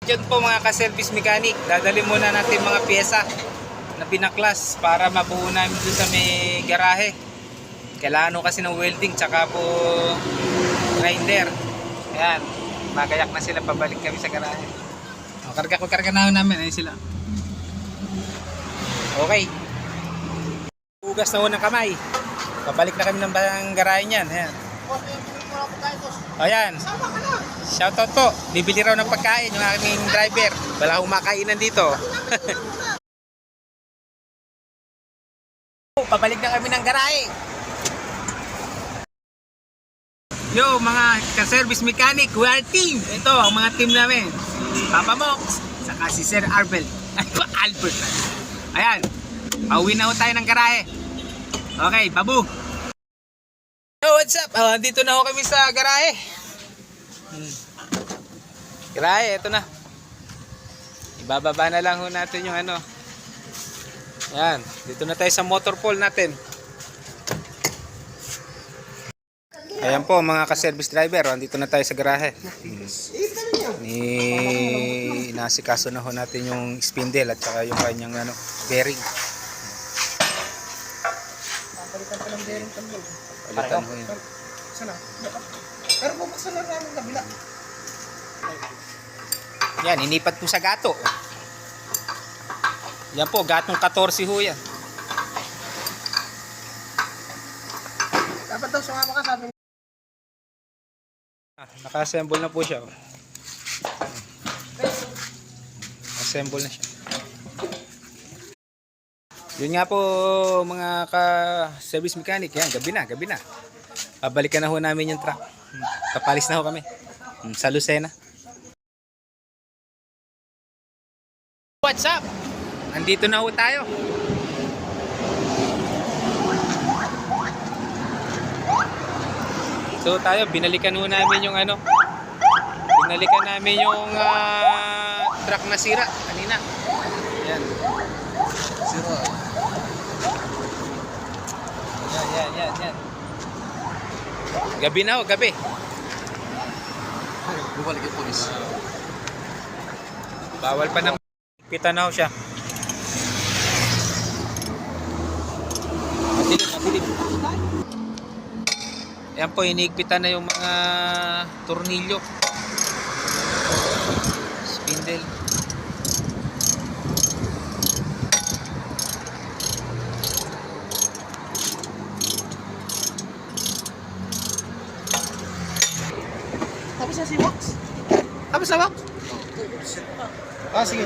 Diyan po mga ka-service mechanic, dadali muna natin mga pyesa na pinaklas para mabuo namin doon sa may garahe. Kailangan kasi ng welding tsaka po grinder. Ayan, magayak na sila, pabalik kami sa garahe. O, karga na namin, ayun sila. Okay. Hugas na unang kamay. Pabalik na kami ng garahe niyan. Ayan. Ayan. Shoutout po. Bibili raw ng pagkain yung aming driver. Wala akong makainan dito. Pabalik na kami ng garahe. Yo mga ka-service mechanic, we are team. Ito ang mga team namin. Si Papa Mox, saka si Sir Albert. Albert. Ayan. Pauwi na ho tayo ng garahe. Okay, babu. Yo, what's up? Dito na ho kami sa garahe. Garahe, ito na. Ibababa na lang ho natin yung ano. Ayan, dito na tayo sa motor pool natin. Ayan po mga ka-service driver, dito na tayo sa garahe. Inasikaso na ho natin yung spindle at saka yung kanyang ano, bearing. Palitan pa ng bearing tambol. Palitan ho yun. Sana? Pero bubuksan na namin kabila. Yan, inipat po sa gato. Yan po, gatong 14 ho yan. Dapat daw sumama ka, sabi. Naka-assemble na po siya. Assemble na siya. Yun nga po mga ka-service mechanic. Yan, gabi na. Pabalikan na ho namin yung truck. Kapalis na ho kami. Sa Lucena. What's up? Andito na ho tayo. So tayo, binalikan ho namin yung ano. Binalikan namin yung truck na sira kanina. Ayan. Sira. Yan. Gabi na ho, gabi. Bumalik yung polis. Bawal pa naman. Pita na ho siya. Madilim. Ayan po, inigpitan na yung mga tornilyo. Spindle. Tapos na si Wax? Tapos na Wax? Sige.